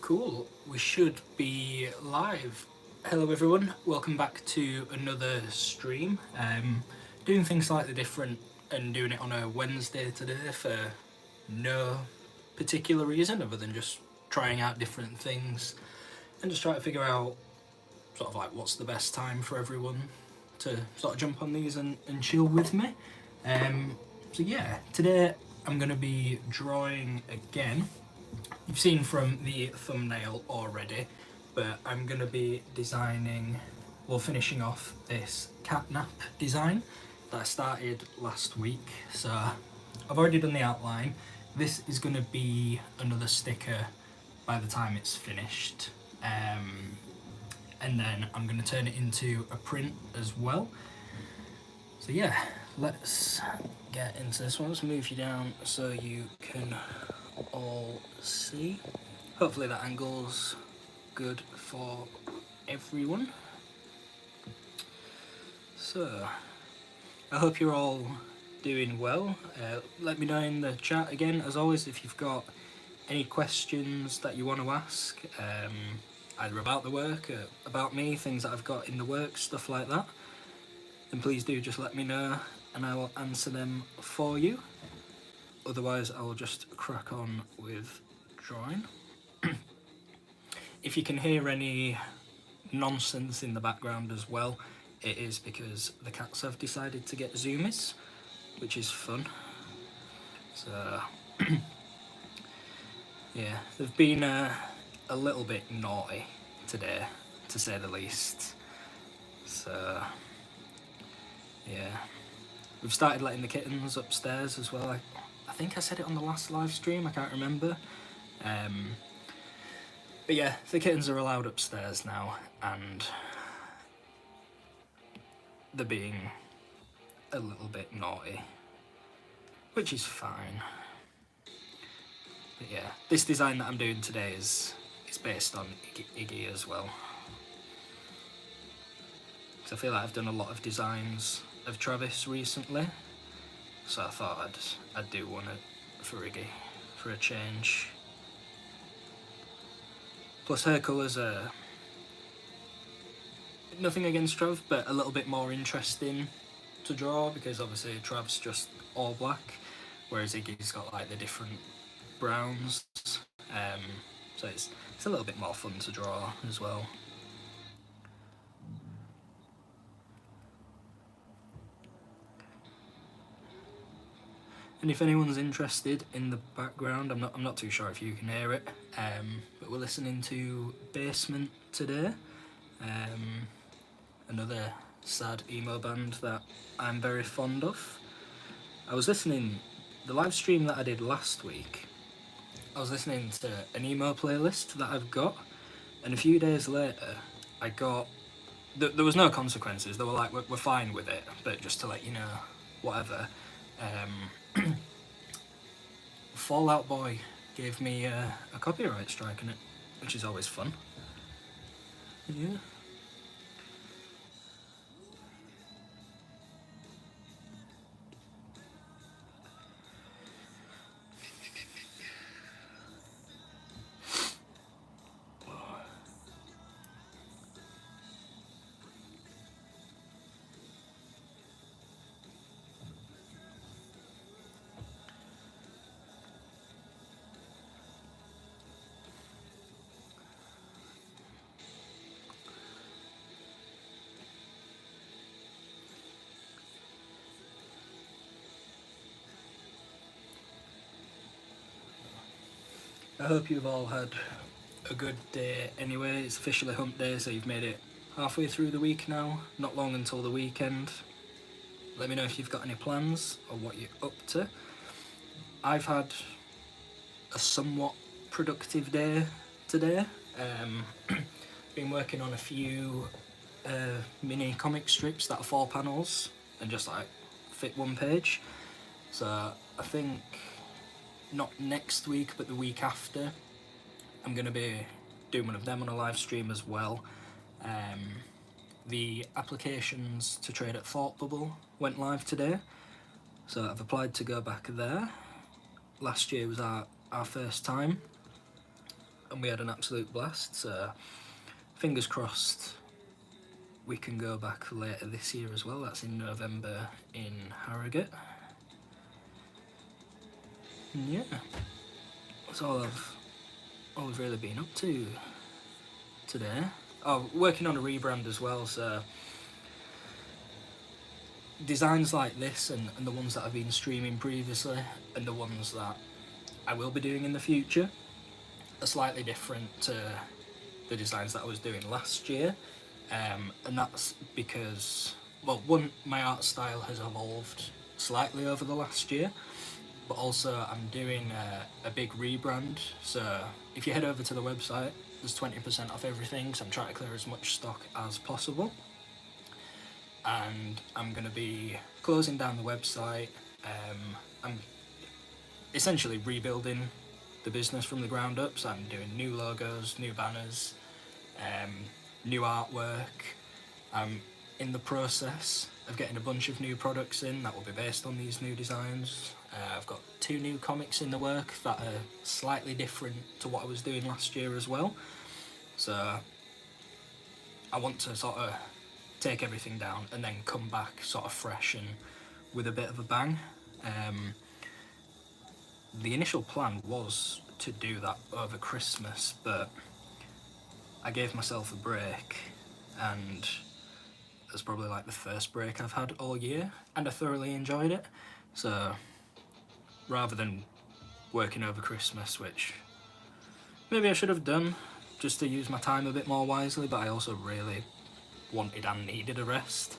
Cool, we should be live. Hello everyone, welcome back to another stream. Doing things slightly different and doing it on a Wednesday today for no particular reason other than just trying out different things and just trying to figure out sort of like what's the best time for everyone to sort of jump on these and chill with me. So yeah, today I'm going to be drawing again. You've seen from the thumbnail already, but I'm going to be finishing off this catnap design that I started last week. So I've already done the outline. This is going to be another sticker by the time it's finished. And then I'm going to turn it into a print as well. So yeah, let's get into this one. Let's move you down so you can all see. Hopefully that angle's good for everyone. So I hope you're all doing well. Let me know in the chat again, as always, if you've got any questions that you want to ask, either about the work, about me, things that I've got in the works, stuff like that, then please do just let me know and I will answer them for you. Otherwise I'll just crack on with drawing. If you can hear any nonsense in the background as well, it is because the cats have decided to get zoomies, which is fun. So yeah, they've been a little bit naughty today, to say the least. So yeah, we've started letting the kittens upstairs as well. I think I said it on the last live stream, I can't remember. But yeah, the kittens are allowed upstairs now, and they're being a little bit naughty, which is fine. But yeah, this design that I'm doing today is based on Iggy as well. So I feel like I've done a lot of designs of Travis recently, so I thought I'd do one for Iggy for a change. Plus her colours are nothing against Trav, but a little bit more interesting to draw because obviously Trav's just all black, whereas Iggy's got like the different browns. So it's a little bit more fun to draw as well. And if anyone's interested in the background, I'm not too sure if you can hear it, but we're listening to Basement today, another sad emo band that I'm very fond of. I was listening, the live stream that I did last week, I was listening to an emo playlist that I've got, and a few days later I got, there was no consequences, they were like, we're fine with it, but just to let you know, whatever. Fallout Boy gave me a copyright strike in it, which is always fun. Yeah. I hope you've all had a good day anyway. It's officially hump day, so you've made it halfway through the week now, not long until the weekend. Let me know if you've got any plans or what you're up to. I've had a somewhat productive day today. Been working on a few mini comic strips that are 4 panels and just like fit one page. So I think not next week but the week after I'm going to be doing one of them on a live stream as well. The applications to trade at Thought Bubble went live today, so I've applied to go back there. Last year was our first time, and we had an absolute blast, so fingers crossed we can go back later this year as well. That's in November in Harrogate. And yeah, that's all I've really been up to today. Oh, working on a rebrand as well, so designs like this and the ones that I've been streaming previously and the ones that I will be doing in the future are slightly different to the designs that I was doing last year, and that's because, well, one, my art style has evolved slightly over the last year, but also I'm doing a big rebrand, so if you head over to the website there's 20% off everything, so I'm trying to clear as much stock as possible, and I'm going to be closing down the website. I'm essentially rebuilding the business from the ground up, so I'm doing new logos, new banners, new artwork. I'm in the process of getting a bunch of new products in that will be based on these new designs. I've got 2 new comics in the work that are slightly different to what I was doing last year as well, so I want to sort of take everything down and then come back sort of fresh and with a bit of a bang. The initial plan was to do that over Christmas, but I gave myself a break, and it's probably like the first break I've had all year, and I thoroughly enjoyed it. So rather than working over Christmas, which maybe I should have done just to use my time a bit more wisely, but I also really wanted and needed a rest.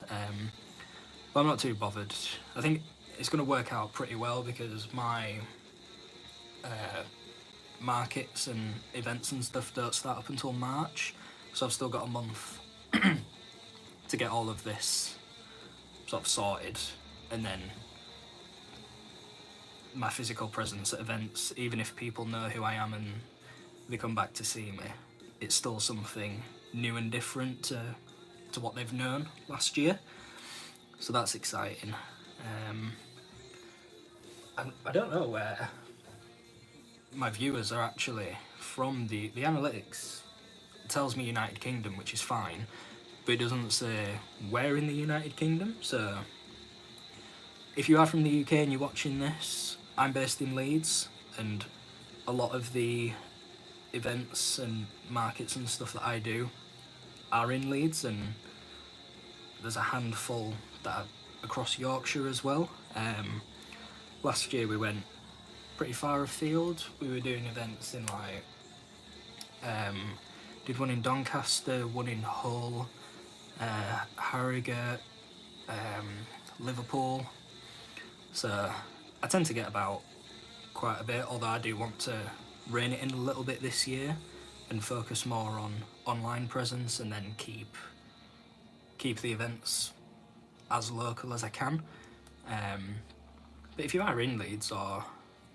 But I'm not too bothered. I think it's going to work out pretty well because my markets and events and stuff don't start up until March, so I've still got a month to get all of this sort of sorted, and then my physical presence at events, even if people know who I am and they come back to see me, it's still something new and different to what they've known last year, so that's exciting. I don't know where my viewers are actually from. The analytics tells me United Kingdom, which is fine, but it doesn't say where in the United Kingdom, so if you are from the UK and you're watching this, I'm based in Leeds, and a lot of the events and markets and stuff that I do are in Leeds, and there's a handful that are across Yorkshire as well. Last year we went pretty far afield. We were doing events in like, did one in Doncaster, one in Hull, Harrogate, Liverpool. So I tend to get about quite a bit, although I do want to rein it in a little bit this year and focus more on online presence, and then keep the events as local as I can. But if you are in Leeds or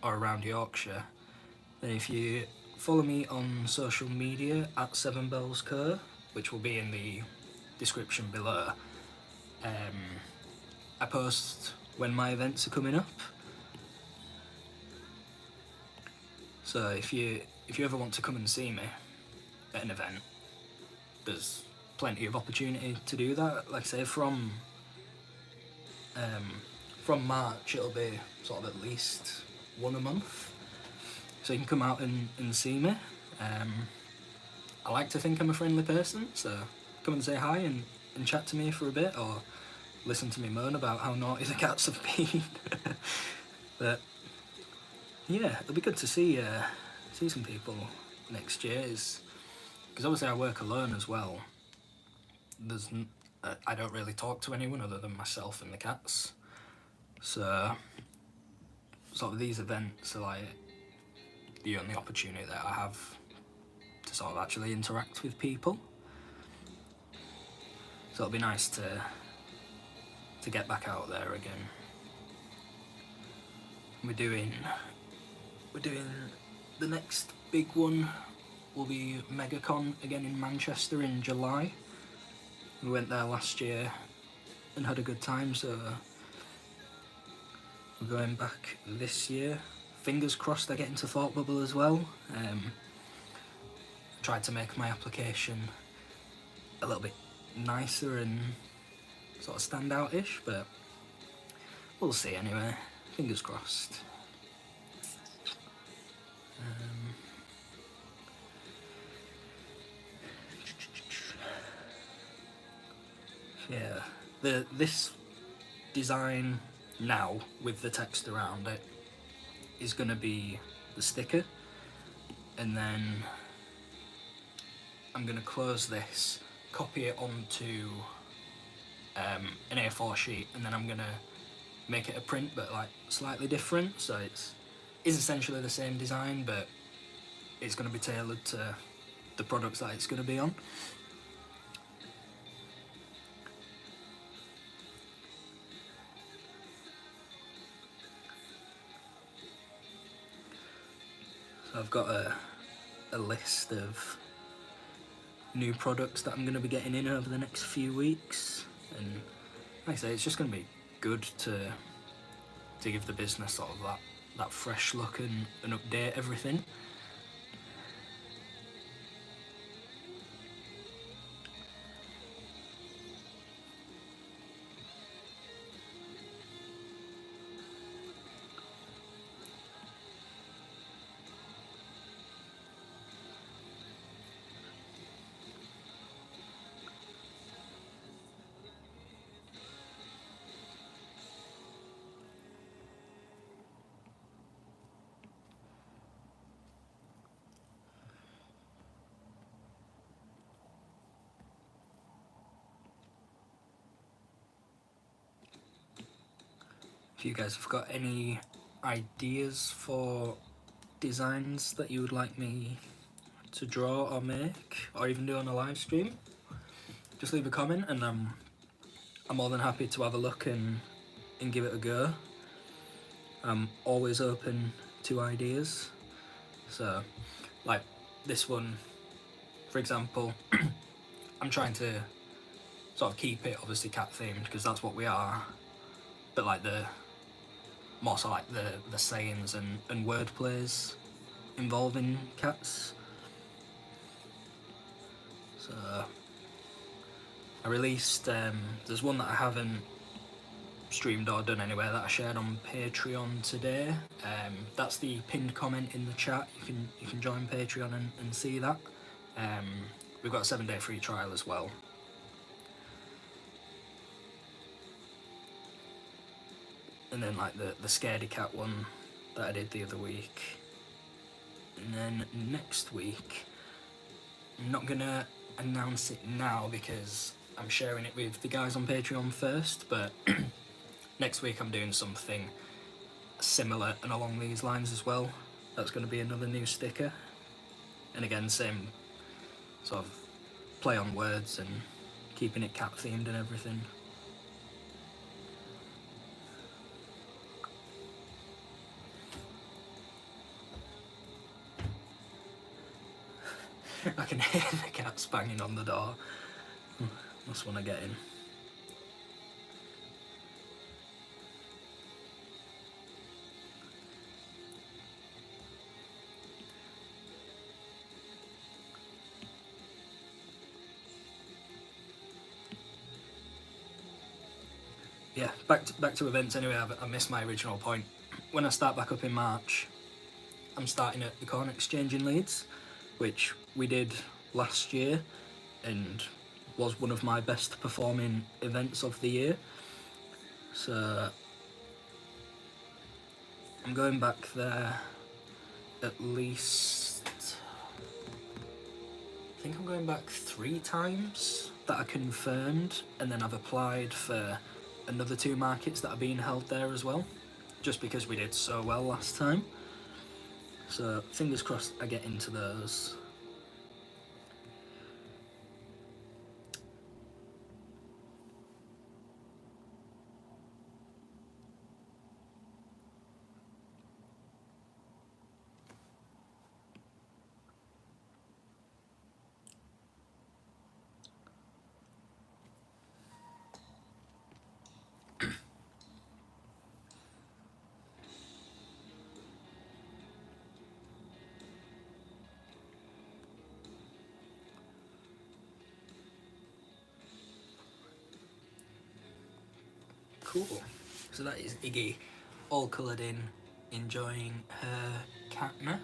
around Yorkshire, then if you follow me on social media at 7bellsco, which will be in the description below, I post when my events are coming up. So if you ever want to come and see me at an event, there's plenty of opportunity to do that. Like I say, from March it'll be sort of at least one a month, so you can come out and see me. I like to think I'm a friendly person, so come and say hi and chat to me for a bit, or listen to me moan about how naughty the cats have been. But yeah, it'll be good to see some people next year, because obviously I work alone as well. I don't really talk to anyone other than myself and the cats, so sort of these events are like the only opportunity that I have to sort of actually interact with people. So it'll be nice to get back out there again. We're doing the next big one will be MegaCon again in Manchester in July. We went there last year and had a good time, so we're going back this year. Fingers crossed I get into Thought Bubble as well. tried to make my application a little bit nicer and sort of stand out-ish, but we'll see anyway, fingers crossed. Yeah, this design now with the text around it is going to be the sticker, and then I'm going to close this, copy it onto an A4 sheet, and then I'm going to make it a print but like slightly different, so it's essentially the same design but it's going to be tailored to the products that it's going to be on. So I've got a list of new products that I'm going to be getting in over the next few weeks, and like I say, it's just going to be good to give the business sort of that fresh look and update everything. If you guys have got any ideas for designs that you would like me to draw or make, or even do on a live stream, just leave a comment and I'm more than happy to have a look and give it a go. I'm always open to ideas, so like this one for example, I'm trying to sort of keep it obviously cat themed because that's what we are, but like more so like the sayings and word plays involving cats. So I released, there's one that I haven't streamed or done anywhere that I shared on Patreon today. That's the pinned comment in the chat. You can join Patreon and see that. We've got a 7-day free trial as well. And then like the scaredy cat one that I did the other week. And then next week, I'm not gonna announce it now because I'm sharing it with the guys on Patreon first, but next week I'm doing something similar and along these lines as well. That's going to be another new sticker. And again, same sort of play on words and keeping it cat themed and everything. I can hear the cats banging on the door. Must want to get in. Yeah, back to events anyway. I missed my original point. When I start back up in March, I'm starting at the Corn Exchange in Leeds, which we did last year and was one of my best performing events of the year. So I'm going back there at least, I think I'm going back 3 times that I confirmed, and then I've applied for another 2 markets that are being held there as well, just because we did so well last time. So fingers crossed I get into those. Cool. So that is Iggy, all coloured in, enjoying her cat nap.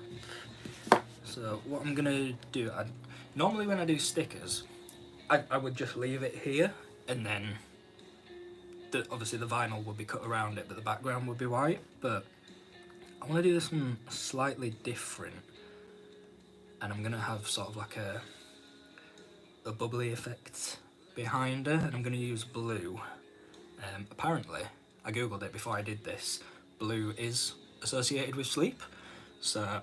So what I'm gonna do, normally when I do stickers, I would just leave it here, and then obviously the vinyl would be cut around it, but the background would be white. But I want to do this one slightly different, and I'm gonna have sort of like a bubbly effect behind her, and I'm gonna use blue. Apparently, I googled it before I did this, blue is associated with sleep, so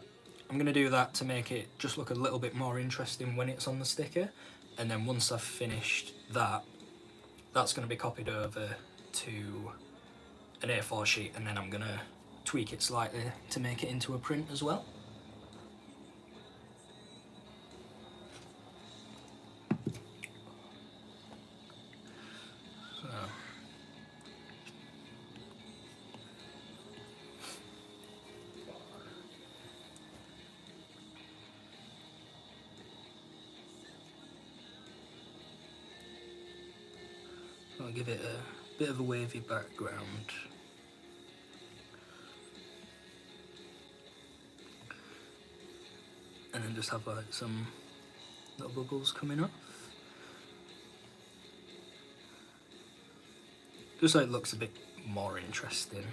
I'm going to do that to make it just look a little bit more interesting when it's on the sticker. And then once I've finished that, that's going to be copied over to an A4 sheet, and then I'm going to tweak it slightly to make it into a print as well. I'll give it a bit of a wavy background. And then just have like some little bubbles coming off. Just so it looks a bit more interesting.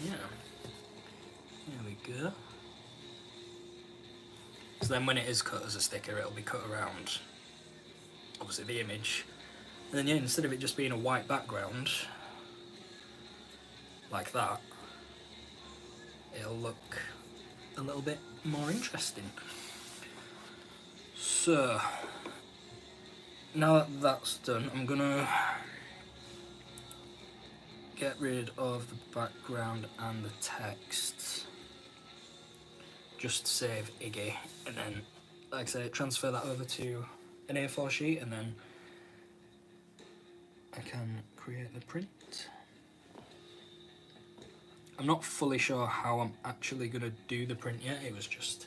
Yeah, there we go. So then when it is cut as a sticker, it'll be cut around, obviously, the image. And then yeah, instead of it just being a white background, like that, it'll look a little bit more interesting. So, now that that's done, I'm gonna get rid of the background and the text, just to save Iggy, and then, like I say, transfer that over to an A4 sheet, and then I can create the print. I'm not fully sure how I'm actually going to do the print yet. It was just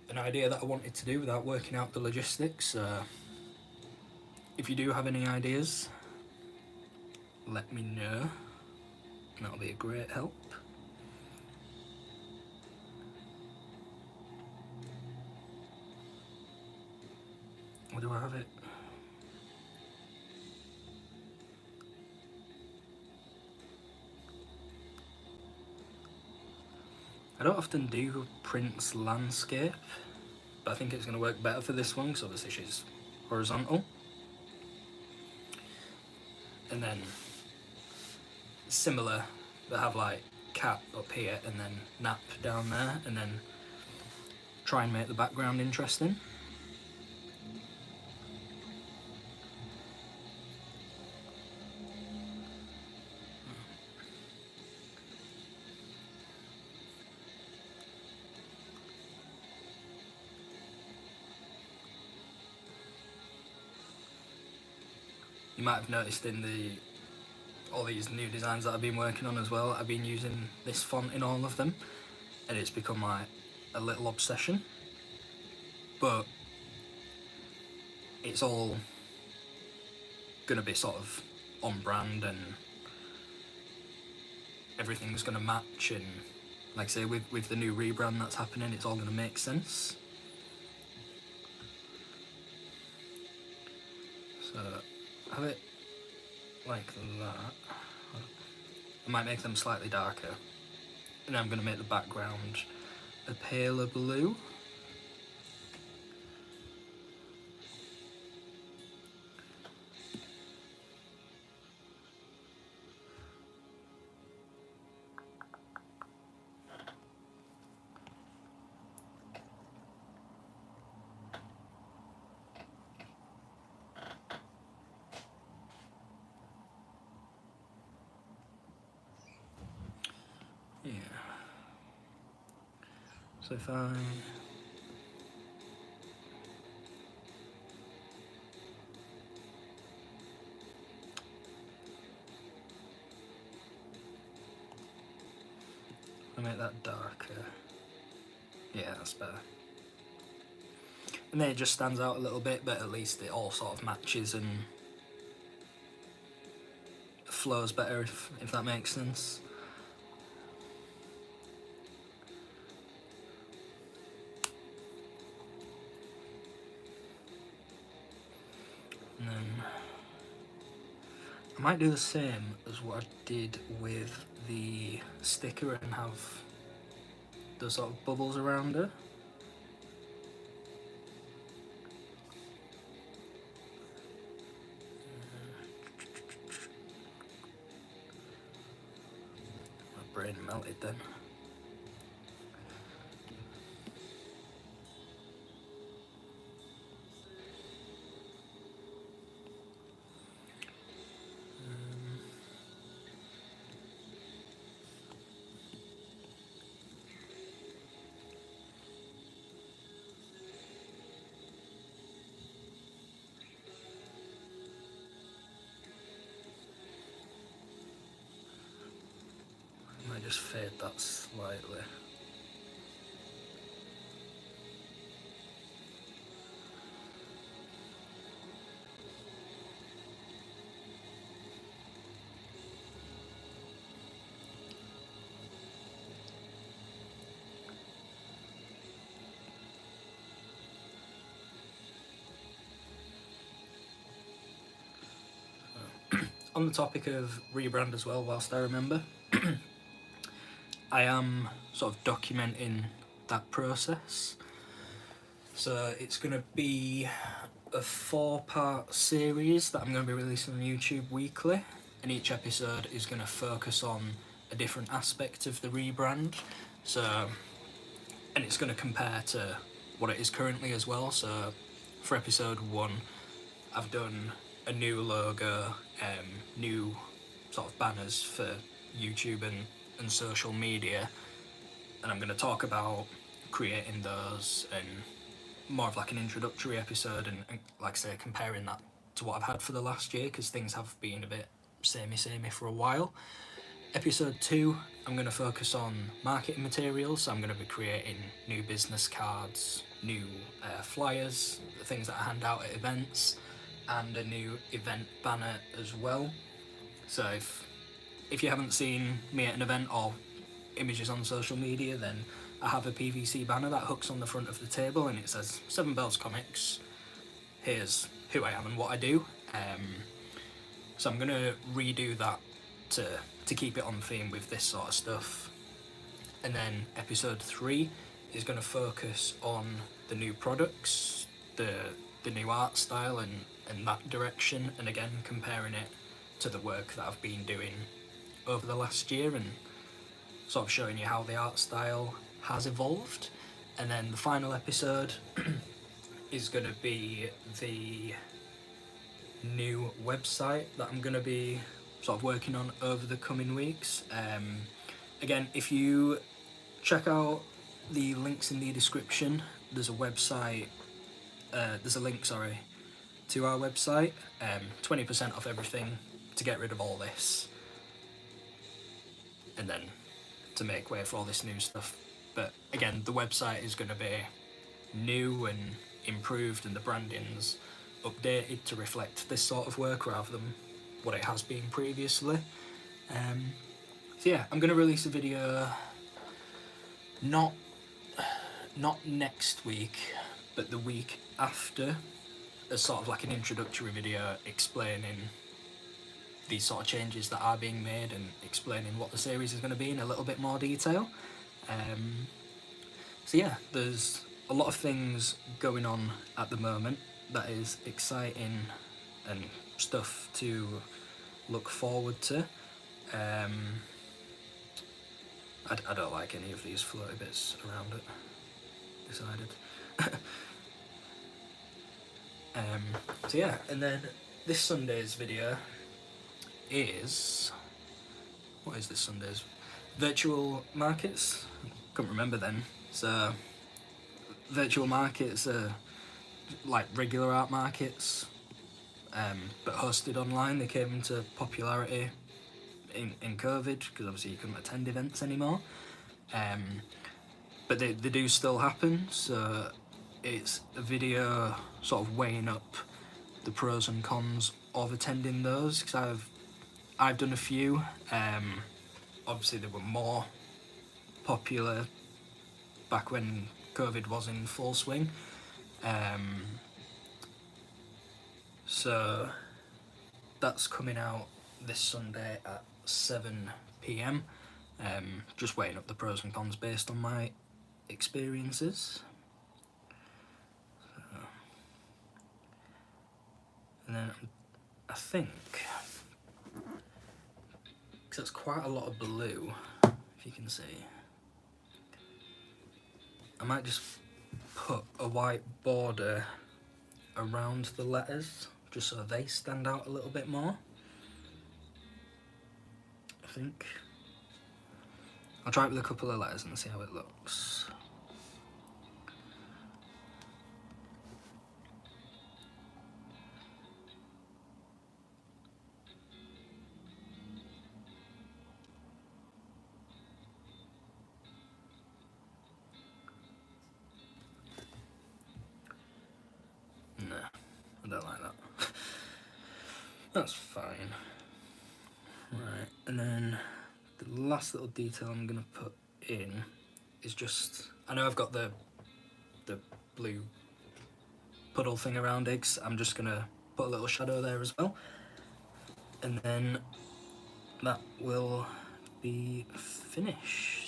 an idea that I wanted to do without working out the logistics. If you do have any ideas, let me know. That'll be a great help. Or do I have it? I don't often do prints landscape, but I think it's going to work better for this one because obviously she's horizontal. And then similar, they have like cat up here and then nap down there, and then try and make the background interesting. You might have noticed in all these new designs that I've been working on as well, I've been using this font in all of them, and it's become like a little obsession. But it's all gonna be sort of on brand, and everything's gonna match, and like I say, with the new rebrand that's happening, it's all gonna make sense. So have it like that. I might make them slightly darker, and then I'm gonna make the background a paler blue. So if I make that darker, yeah, that's better. And then it just stands out a little bit, but at least it all sort of matches and flows better, if that makes sense. And then I might do the same as what I did with the sticker and have those sort of bubbles around it. My brain melted then. I might just fade that slightly. On the topic of rebrand as well, whilst I remember, I am sort of documenting that process. So it's going to be a 4-part series that I'm going to be releasing on YouTube weekly, and each episode is going to focus on a different aspect of the rebrand. So, and it's going to compare to what it is currently as well. So for episode 1, I've done a new logo, new sort of banners for YouTube and social media, and I'm going to talk about creating those and more of like an introductory episode, and like I say, comparing that to what I've had for the last year, because things have been a bit samey for a while. Episode 2, I'm going to focus on marketing materials, so I'm going to be creating new business cards, new flyers, the things that I hand out at events, and a new event banner as well. So if you haven't seen me at an event or images on social media, then I have a PVC banner that hooks on the front of the table, and it says 7 Bells Comics, here's who I am and what I do. So I'm going to redo that to keep it on theme with this sort of stuff. And then episode 3 is going to focus on the new products, the new art style and that direction, and again comparing it to the work that I've been doing over the last year and sort of showing you how the art style has evolved. And then the final episode is going to be the new website that I'm going to be sort of working on over the coming weeks. Again, if you check out the links in the description, there's a website, there's a link, sorry, to our website, 20% off everything to get rid of all this, and then to make way for all this new stuff. But again, the website is going to be new and improved, and the branding's updated to reflect this sort of work rather than what it has been previously. So yeah, I'm going to release a video not next week, but the week after, as sort of like an introductory video explaining these sort of changes that are being made and explaining what the series is going to be in a little bit more detail. So yeah, there's a lot of things going on at the moment that is exciting and stuff to look forward to. I don't like any of these floaty bits around it, decided. So yeah, and then this Sunday's video is, what is this Sunday's? Virtual markets. couldn't remember then. So virtual markets are like regular art markets, but hosted online. They came into popularity in COVID because obviously you couldn't attend events anymore. But they do still happen, so it's a video sort of weighing up the pros and cons of attending those, because I've done a few. Obviously they were more popular back when COVID was in full swing. So that's coming out this Sunday at 7 PM. Just weighing up the pros and cons based on my experiences. So, and then I think, because that's quite a lot of blue, if you can see, I might just put a white border around the letters just so they stand out a little bit more. I think I'll try it with a couple of letters and see how it looks. No, I don't like that. That's fine. Right, and then the last little detail I'm gonna put in is just, I know I've got the blue puddle thing around eggs. I'm just gonna put a little shadow there as well, and then that will be finished.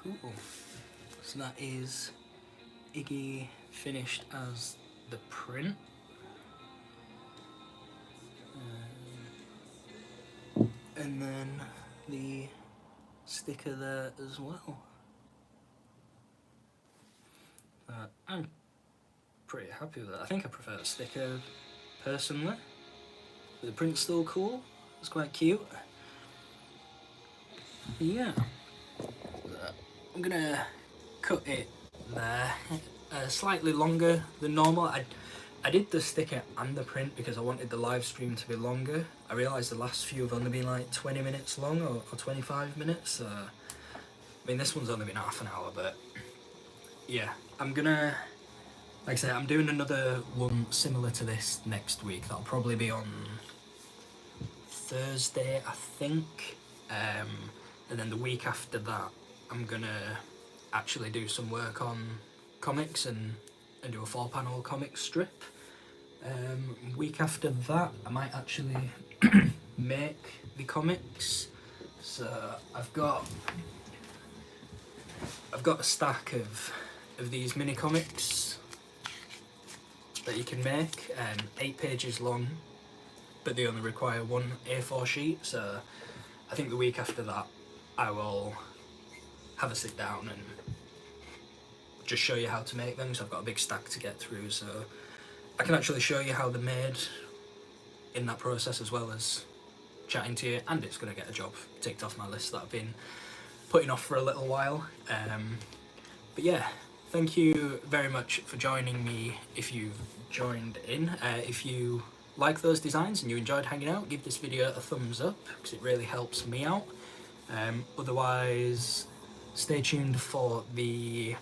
Cool. So that is Iggy finished as the print. And then the sticker there as well. I'm pretty happy with that. I think I prefer the sticker personally, but the print's still cool. It's quite cute. Yeah. I'm gonna cut it there, slightly longer than normal. I did the sticker and the print because I wanted the live stream to be longer. I realised the last few have only been like 20 minutes long or 25 minutes. I mean, this one's only been half an hour, but yeah, I'm gonna, like I say, I'm doing another one similar to this next week. That'll probably be on Thursday, I think. And then the week after that, I'm gonna actually do some work on comics and do a 4-panel comic strip. Week after that, I might actually make the comics. So I've got a stack of these mini comics that you can make, 8 pages long, but they only require 1 A4 sheet. So I think the week after that, I will have a sit down and just show you how to make them. So I've got a big stack to get through, so I can actually show you how they're made in that process, as well as chatting to you, and it's going to get a job ticked off my list that I've been putting off for a little while. But yeah, thank you very much for joining me if you've joined in. If you like those designs and you enjoyed hanging out, give this video a thumbs up because it really helps me out. Otherwise, stay tuned for the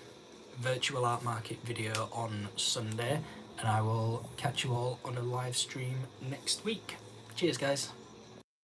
virtual art market video on Sunday. and I will catch you all on a live stream next week. Cheers, guys.